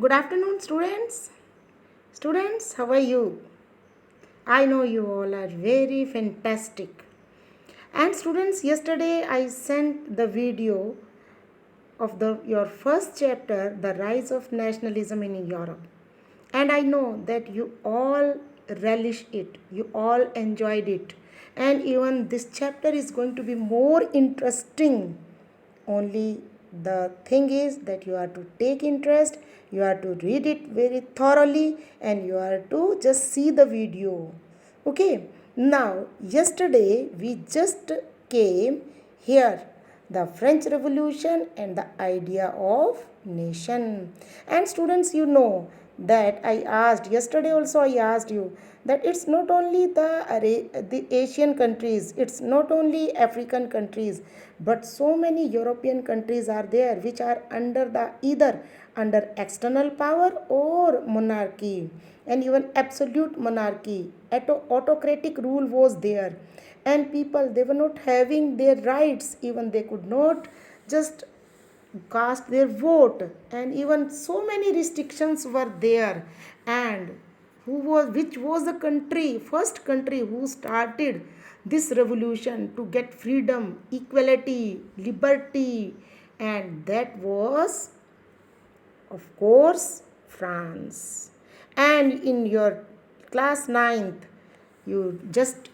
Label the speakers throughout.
Speaker 1: Good afternoon, students. Students, how are you? I know you all are very fantastic. And students, yesterday I sent the video of your first chapter, The Rise of Nationalism in Europe. And I know that you all relish it, you all enjoyed it. And even this chapter is going to be more interesting. Only the thing is that you are to take interest, you are to read it very thoroughly, and you are to just see the video. Okay, now yesterday we just came here the French Revolution and the idea of nation. And students, you know that I asked yesterday also, I asked you that it's not only the Asian countries, it's not only African countries, but so many European countries are there which are under the either under external power or monarchy, and even absolute monarchy. Autocratic rule was there, and people, they were not having their rights, even they could not just cast their vote, and even so many restrictions were there. And which was the first country who started this revolution to get freedom, equality, liberty? And that was, of course, France. And in your class ninth, you just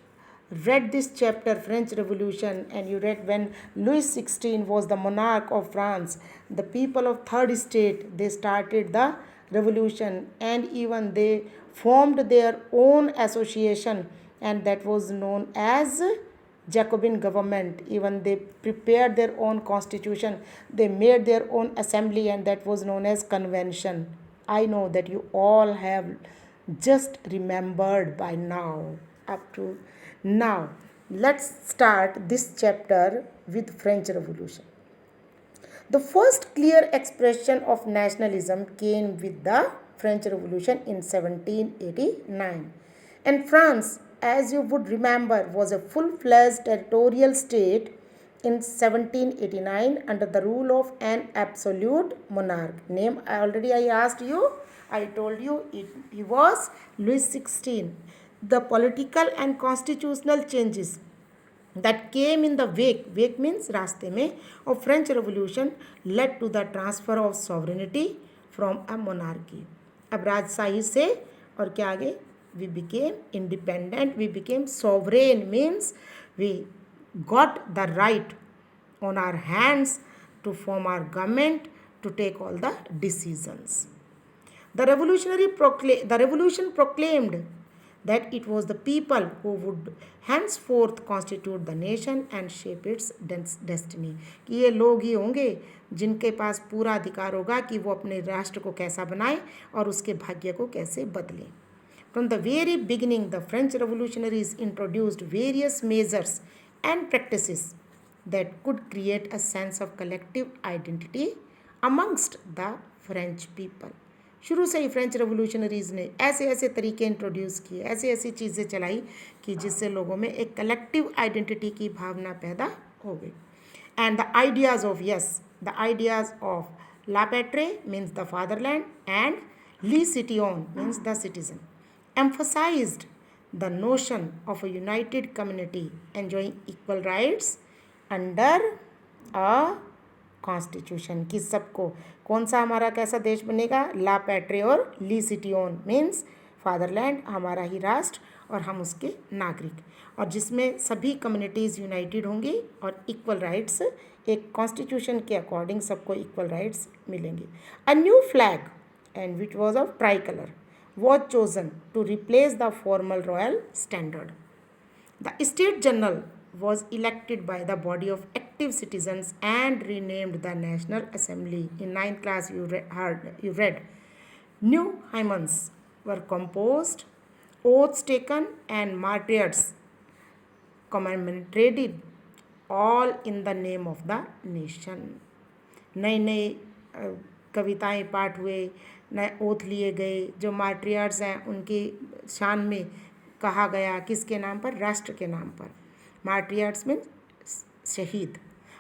Speaker 1: read this chapter, French Revolution, and you read when Louis XVI was the monarch of France, the people of third estate, they started the revolution, and even they formed their own association, and that was known as Jacobin government. Even they prepared their own constitution, they made their own assembly, and that was known as convention. I know that you all have just remembered by now. Up to now, let's start this chapter with French Revolution. The first clear expression of nationalism came with the French Revolution in 1789. And France, as you would remember, was a full-fledged territorial state in 1789 under the rule of an absolute monarch. Name I asked you, I told you he was Louis XVI. The political and constitutional changes that came in the wake means रास्ते में, of French Revolution led to the transfer of sovereignty from a monarchy. अब राजशाही से और क्या आगे, we became independent, we became sovereign, means we got the right on our hands to form our government, to take all the decisions. The revolution proclaimed that it was the people who would henceforth constitute the nation and shape its destiny. कि ये लोग ही होंगे जिनके पास पूरा अधिकार होगा कि वो अपने राष्ट्र को कैसा बनाए और उसके भाग्य को कैसे बदलें. From the very beginning, the French revolutionaries introduced various measures and practices that could create a sense of collective identity amongst the French people. शुरू से ही फ्रेंच रेवोल्यूशनरीज ने ऐसे ऐसे तरीके इंट्रोड्यूस किए, ऐसी ऐसी चीज़ें चलाई कि जिससे लोगों में एक कलेक्टिव आइडेंटिटी की भावना पैदा हो गई. And the ideas of the ideas of la patrie means the fatherland and le citoyen means the citizen emphasized the notion of a united community enjoying equal rights under a constitution. कि सबको कौन सा हमारा कैसा देश बनेगा, ला पैट्रे और ली citoyen means fatherland, हमारा ही राष्ट्र और हम उसके नागरिक, और जिसमें सभी कम्युनिटीज़ यूनाइटेड होंगी और इक्वल राइट्स, एक कॉन्स्टिट्यूशन के अकॉर्डिंग सबको इक्वल राइट्स मिलेंगे. A new flag and which was of try colour was chosen to replace the formal royal standard. The State General was elected by the body of active citizens and renamed the National Assembly. In 9th class you read. New hymns were composed, oaths taken and martyrs commemorated, all in the name of the nation. नए नए कविताएं पाठ हुए, नए oath लिए गए, जो martyrs हैं उनकी शान में कहा गया, किसके नाम पर, राष्ट्र के नाम पर. मार्टियर्स मीन शहीद.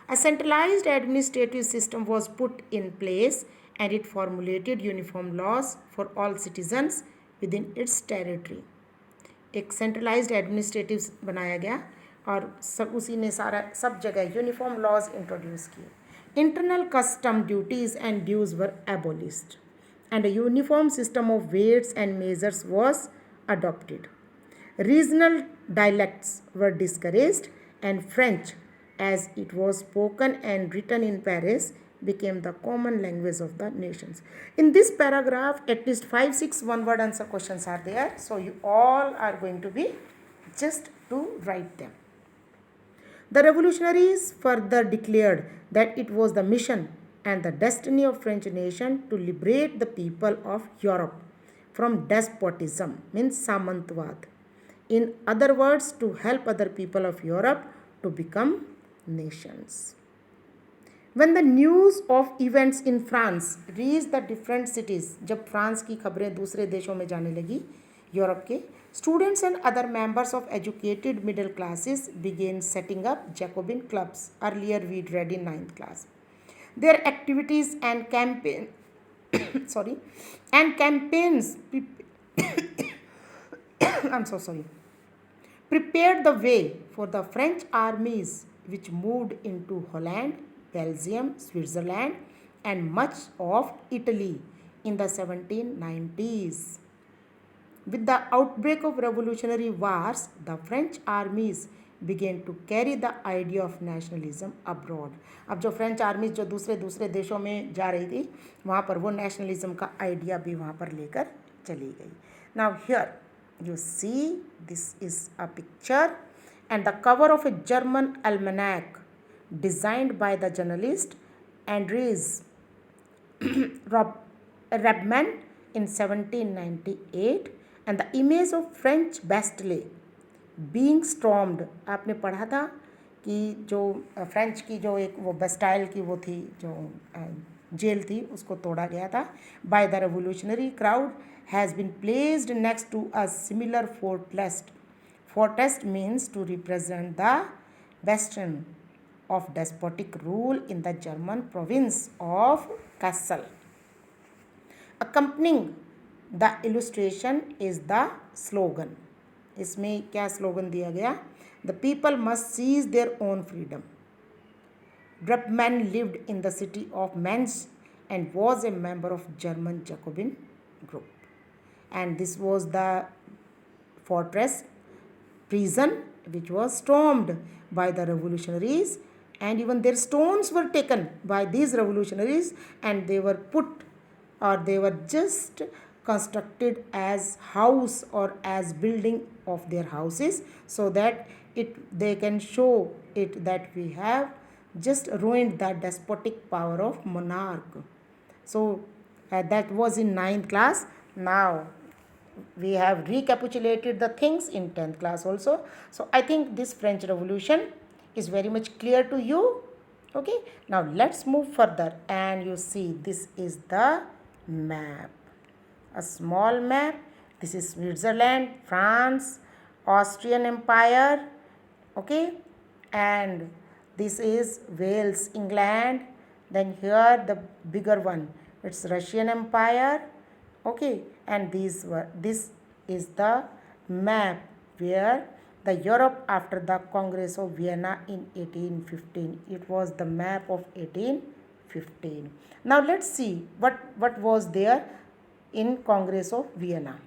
Speaker 1: A centralized administrative system was put in place and it formulated uniform laws for all citizens within its territory. एक सेंट्रलाइज्ड एडमिनिस्ट्रेटिव बनाया गया और सब उसी ने सारा सब जगह यूनिफॉर्म लॉज इंट्रोड्यूस किए. Internal custom duties and dues were abolished and a uniform system of weights and measures was adopted. Regional dialects were discouraged and French, as it was spoken and written in Paris, became the common language of the nations. In this paragraph, at least 5-6 one-word answer questions are there. So you all are going to be just to write them. The revolutionaries further declared that it was the mission and the destiny of French nation to liberate the people of Europe from despotism, means Samantwad. In other words, to help other people of Europe to become nations. When the news of events in France reached the different cities, जब France की खबरें दूसरे देशों में जाने लगी Europe के, students and other members of educated middle classes began setting up Jacobin clubs. Earlier we read in 9th class. Their activities and campaigns I'm so sorry, prepared the way for the French armies which moved into Holland, Belgium, Switzerland and much of Italy in the 1790s. With the outbreak of revolutionary wars, the French armies began to carry the idea of nationalism abroad. अब जो French आर्मीज जो दूसरे देशों में जा रही थी वहाँ पर वो नेशनलिज्म का आइडिया भी वहाँ पर लेकर चली गई. Now here you see this is a picture and the cover of a German almanac designed by the journalist Andreas Rebmann in 1798 and the image of French Bastille being stormed. आपने पढ़ा था कि जो फ्रेंच की जो एक वो Bastille की वो थी जो जेल थी उसको तोड़ा गया था. By the revolutionary crowd has been placed next to a similar fortress. Fortress means to represent the bastion of despotic rule in the German province of Kassel. Accompanying the illustration is the slogan. इसमें क्या slogan दिया गया? The people must seize their own freedom. Rebmann lived in the city of Mainz and was a member of German Jacobin group. And this was the fortress prison which was stormed by the revolutionaries, and even their stones were taken by these revolutionaries and they were put or they were just constructed as house or as building of their houses so that they can show it that we have just ruined the despotic power of monarch. So that was in 9th class. Now we have recapitulated the things in 10th class also. So I think this French Revolution is very much clear to you. Okay, now let's move further and you see this is the map. A small map. This is Switzerland, France, Austrian Empire, okay, and this is Wales, England. Then here the bigger one, it's Russian Empire, okay, and this is the map where the Europe after the Congress of Vienna in 1815. It was the map of 1815. Now let's see what was there in Congress of Vienna.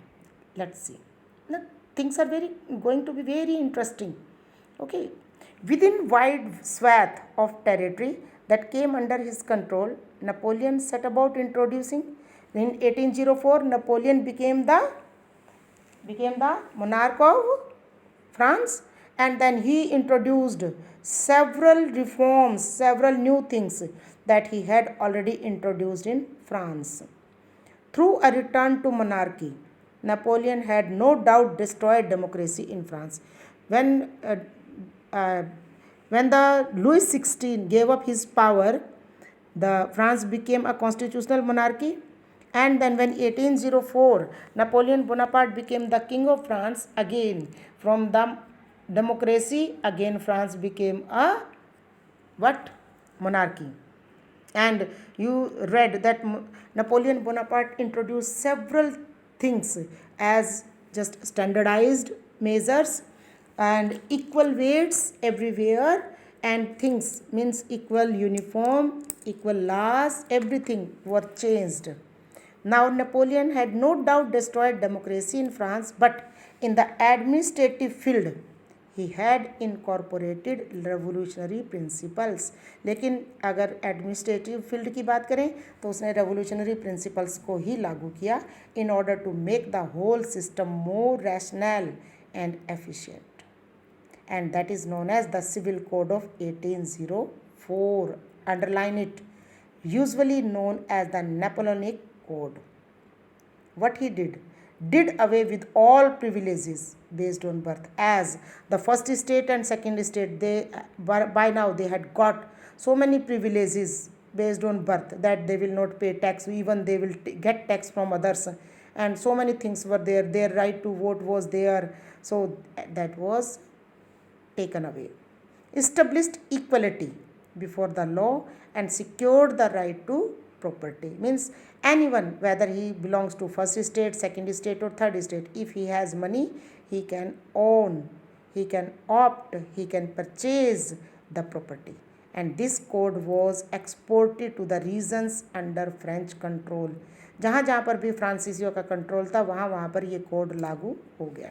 Speaker 1: Let's see. Now, things are going to be very interesting. Okay. Within wide swath of territory that came under his control, Napoleon set about introducing. In 1804, Napoleon became the monarch of France, and then he introduced several reforms, several new things that he had already introduced in France. Through a return to monarchy, Napoleon had no doubt destroyed democracy in France. When the Louis XVI gave up his power, the France became a constitutional monarchy, and then when 1804 Napoleon Bonaparte became the king of France, again from the democracy, again France became a what? monarchy. And you read that Napoleon Bonaparte introduced several things as just standardized measures and equal weights everywhere, and things means equal uniform, equal laws, everything were changed. Now, Napoleon had no doubt destroyed democracy in France, but in the administrative field, he had incorporated revolutionary principles. लेकिन अगर administrative field की बात करें तो उसने revolutionary principles को ही लागू किया in order to make the whole system more rational and efficient. And that is known as the Civil Code of 1804. Underline it. Usually known as the Napoleonic Code. What he did away with all privileges based on birth, as the first state and second state, they by now they had got so many privileges based on birth that they will not pay tax, even they will get tax from others, and so many things were there. Their right to vote was there, so that was taken away. Established equality before the law and secured the right to property. Means anyone, whether he belongs to first state, second state or third state, if he has money, he can own, he can opt, he can purchase the property. And this code was exported to the regions under French control. जहाँ जहाँ पर भी फ्रांसीसियों का control था वहाँ वहाँ पर ये कोड लागू हो गया.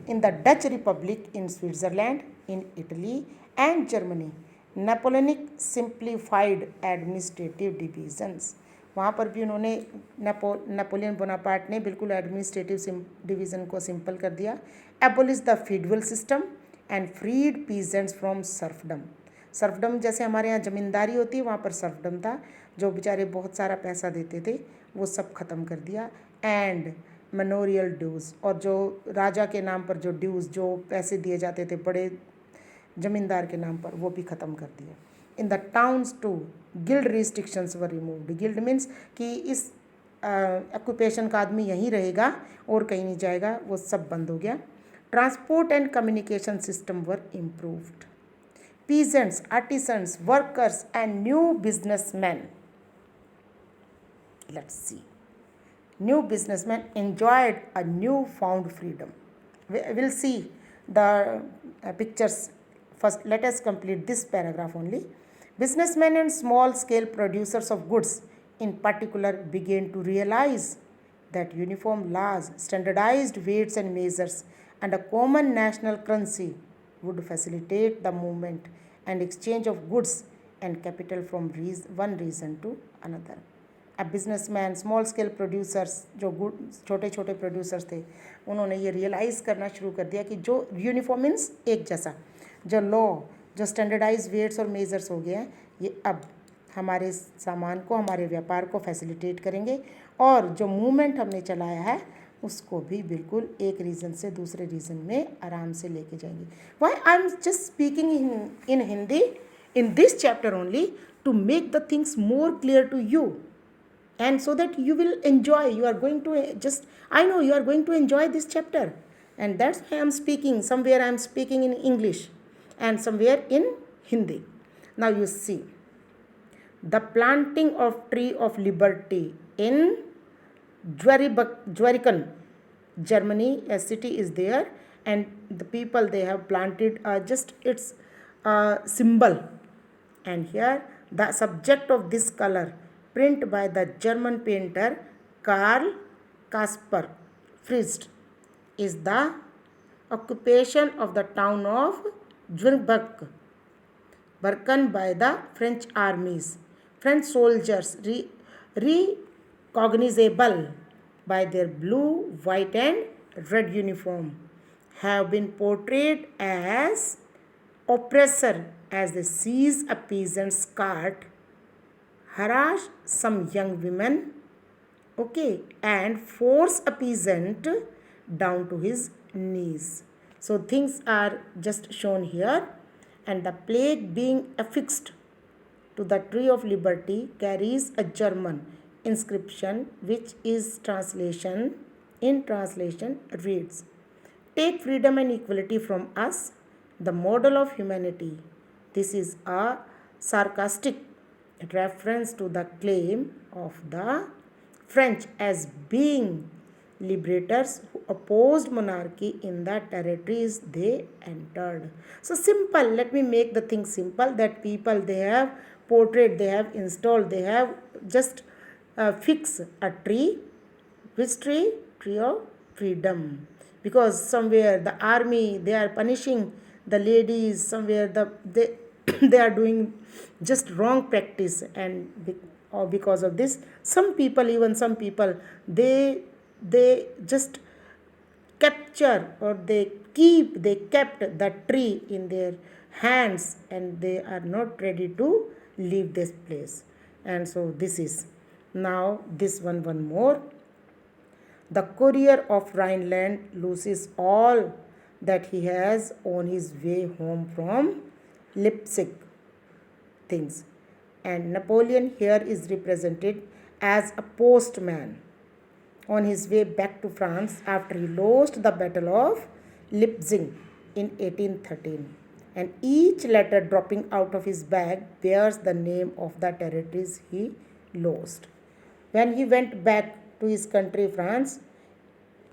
Speaker 1: In the Dutch Republic, in Switzerland, in Italy and Germany, Napoleonic simplified administrative divisions. वहाँ पर भी उन्होंने नेपोलियन बोनापार्ट ने बिल्कुल एडमिनिस्ट्रेटिव डिवीज़न को सिंपल कर दिया. Abolish the feudal system and freed peasants from serfdom. Serfdom जैसे हमारे यहाँ ज़मींदारी होती है, वहाँ पर सर्फडम था, जो बेचारे बहुत सारा पैसा देते थे, वो सब ख़त्म कर दिया. एंड मनोरियल ड्यूज़, और जो राजा के नाम पर जो ड्यूज़, जो पैसे दिए जाते थे बड़े ज़मींदार के नाम पर, वो भी ख़त्म कर दिया. In the towns too guild restrictions were removed. Guild means कि इस ऑक्यूपेशन का आदमी यहीं रहेगा और कहीं नहीं जाएगा, वो सब बंद हो गया. Transport and communication system were improved. Peasants, artisans, workers and new businessman, let's see, new businessmen enjoyed a new-found freedom. We'll see the pictures. First, let us complete this paragraph only. Businessmen and small-scale producers of goods in particular began to realize that uniform laws, standardized weights and measures, and a common national currency would facilitate the movement and exchange of goods and capital from one region to another. अब businessman, small scale producers, जो good छोटे छोटे producers थे, उन्होंने ये realise करना शुरू कर दिया कि जो यूनिफॉर्म मीन्स एक जैसा, जो लॉ, जो स्टैंडर्डाइज वेट्स और मेजर्स हो गए हैं, ये अब हमारे सामान को, हमारे व्यापार को फैसिलिटेट करेंगे, और जो मूवमेंट हमने चलाया है उसको भी बिल्कुल एक रीजन से दूसरे रीजन में आराम से लेके जाएंगे. Why I am just speaking in Hindi in this chapter only to make the things more clear to you, and so that you will enjoy. You are going to just, I know you are going to enjoy this chapter, and that's why I am speaking. Somewhere I am speaking in English and somewhere in Hindi. Now you see the planting of tree of liberty in Zwariken, Germany. A city is there, and the people, they have planted just its symbol. And here the subject of this color, print by the German painter Karl Caspar Friest, is the occupation of the town of Zweibrück by the French armies. French soldiers, recognizable by their blue, white and red uniform, have been portrayed as oppressor as they seize a peasant's cart, harass some young women, okay, and force a peasant down to his knees. So things are just shown here, and the plague being affixed to the tree of liberty carries a German inscription, which is in translation reads, "Take freedom and equality from us, the model of humanity. This is a sarcastic reference to the claim of the French as being liberators who opposed monarchy in the territories they entered. So simple, let me make the thing simple, that people they have portrayed, they have installed, they have just fix a tree. Which tree? Tree of freedom. Because somewhere the army they are punishing the ladies, somewhere they they are doing just wrong practice, and or because of this, some people, even some people, they just capture, or they kept the tree in their hands, and they are not ready to leave this place. And so this is now this one more. The courier of Rhineland loses all that he has on his way home from Leipzig things. And Napoleon here is represented as a postman on his way back to France after he lost the Battle of Leipzig in 1813. And each letter dropping out of his bag bears the name of the territories he lost. When he went back to his country, France,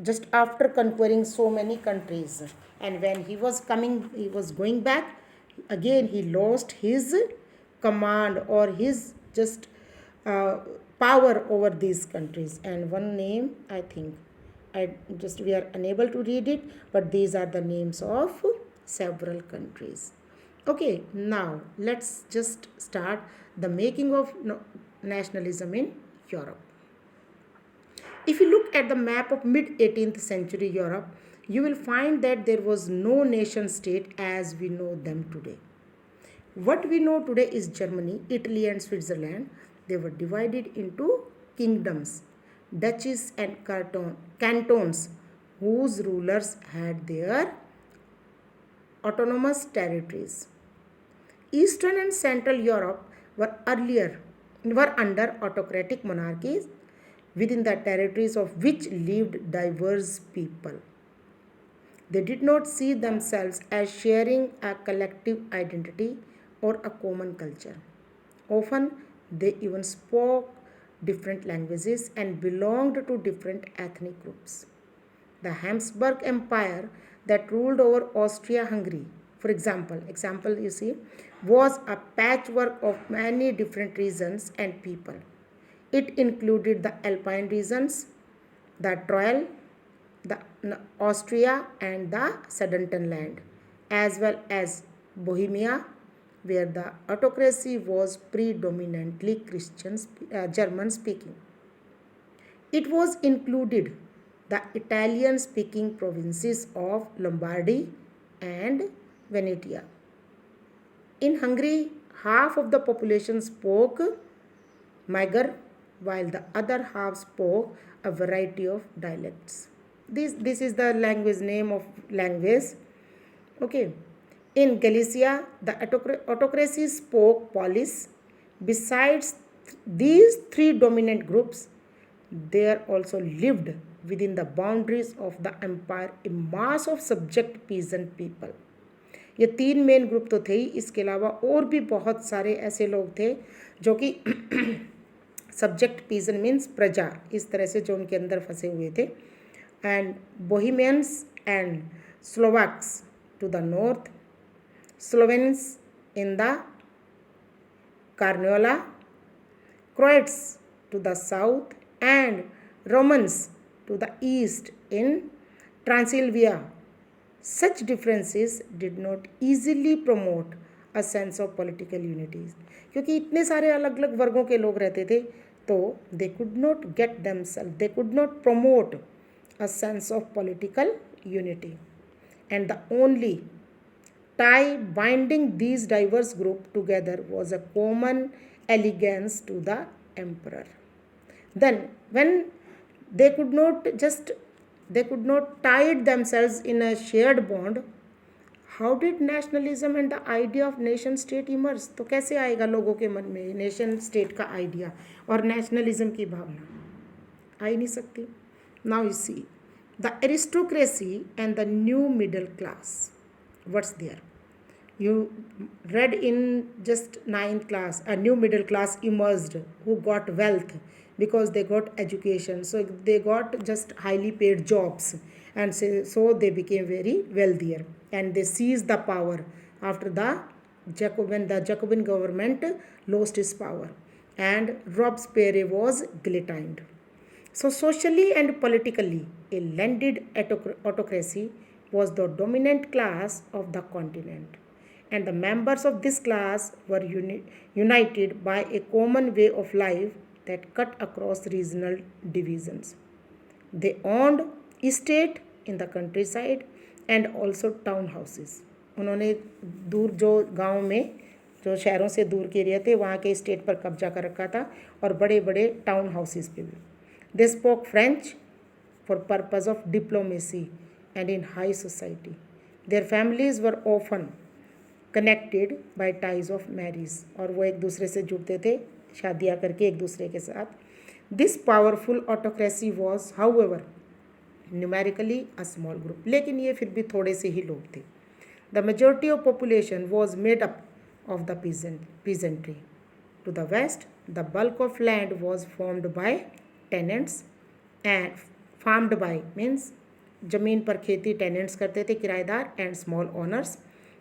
Speaker 1: just after conquering so many countries, and when he was going back, again he lost his command, or his just uh, power over these countries. And one name, I think, we are unable to read it, but these are the names of several countries. Okay, now let's just start the making of nationalism in Europe. If you look at the map of mid 18th century Europe, you will find that there was no nation state as we know them today. What we know today is Germany, Italy, and Switzerland. They were divided into kingdoms, duchies, and cantons, whose rulers had their autonomous territories. Eastern and Central Europe were under autocratic monarchies, within the territories of which lived diverse people. They did not see themselves as sharing a collective identity or a common culture. Often, they even spoke different languages and belonged to different ethnic groups. The Habsburg Empire that ruled over Austria-Hungary, for example you see, was a patchwork of many different regions and people. It included the Alpine regions, the Tyrol, the Austria, and the Sudetenland, as well as Bohemia, where the autocracy was predominantly German speaking. It was included the Italian speaking provinces of Lombardy and Venetia. In Hungary, half of the population spoke Magyar, while the other half spoke a variety of dialects. This is the language name of language. Okay. In Galicia, the autocracy spoke Polish. Besides these three dominant groups, there also lived within the boundaries of the empire a mass of subject peasant people. ये तीन main group तो थे ही, इसके अलावा और भी बहुत सारे ऐसे लोग थे जो कि सब्जेक्ट पीजन मीन्स प्रजा, इस तरह से जो उनके अंदर फंसे हुए थे. And Bohemians and Slovaks to the north, Slovenes in the Carniola, Croats to the south, and Romans to the east in Transylvania. Such differences did not easily promote a sense of political unity. क्योंकि इतने सारे अलग अलग वर्गों के लोग रहते थे, तो they could not get themselves, they could not promote a sense of political unity. And the only tie binding these diverse groups together was a common allegiance to the emperor. Then when they could not tie it themselves in a shared bond, how did nationalism and the idea of nation state emerge? तो कैसे आएगा लोगों के मन में nation state का idea और nationalism की भावना? आ ही नहीं सकती. Now you see the aristocracy and the new middle class. What's there? you read in just ninth class, a new middle class emerged who got wealth because they got education, so they got just highly paid jobs, and so they became very wealthier, and they seized the power after the Jacobin government lost its power, and Robespierre was guillotined. So, socially and politically, a landed autocracy was the dominant class of the continent, and the members of this class were united by a common way of life that cut across regional divisions. They owned estate in the countryside and also town houses. उन्होंने दूर जो गांव में, जो शहरों से दूर के एरिया थे, वहाँ के स्टेट पर कब्जा कर रखा था, और बड़े बड़े टाउन हाउसेस पे भी. They spoke French for purpose of diplomacy and in high society. Their families were often connected by ties of marriage, और वो एक दूसरे से जुड़ते थे शादियाँ करके एक दूसरे के साथ. This powerful autocracy was, however, numerically a small group. लेकिन ये फिर भी थोड़े से ही लोग थे. The majority of population was made up of the peasantry. To the west, the bulk of land was formed by tenants, and farmed by means जमीन पर खेती tenants करते थे, किराएदार, and small owners.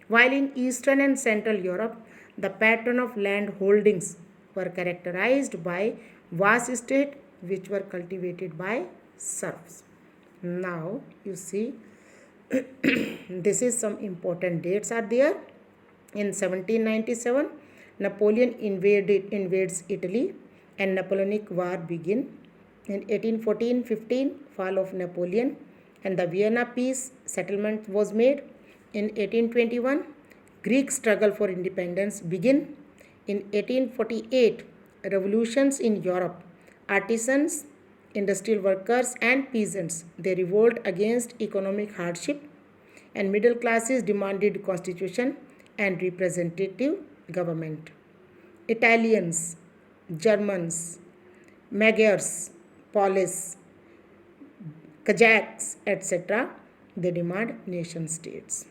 Speaker 1: While in Eastern and Central Europe, the pattern of land holdings were characterized by vast estates which were cultivated by serfs. Now you see, this is some important dates are there. In 1797, Napoleon invades Italy, and Napoleonic War begin. In 1814-15, fall of Napoleon, and the Vienna Peace settlement was made. In 1821, Greek struggle for independence begin. In 1848, revolutions in Europe. Artisans, industrial workers, and peasants, they revolt against economic hardship, and middle classes demanded constitution and representative government. Italians, Germans, Magyars, Polish, Kazakhs, etc., they demand nation states.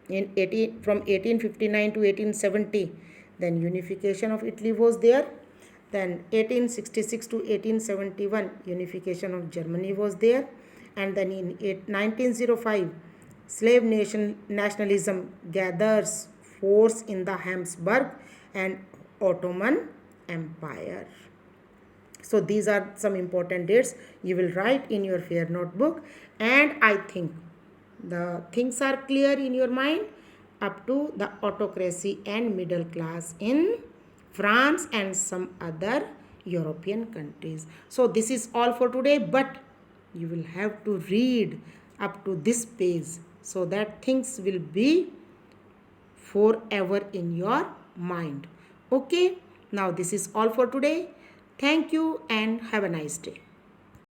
Speaker 1: From 1859 to 1870, then unification of Italy was there. Then 1866 to 1871, unification of Germany was there. And then in 1905, slave nationalism gathers force in the Habsburg and Ottoman Empire. So these are some important dates you will write in your fair notebook, and I think the things are clear in your mind up to the autocracy and middle class in France and some other European countries. So this is all for today, but you will have to read up to this page so that things will be forever in your mind. Okay, now this is all for today. Thank you and have a nice day.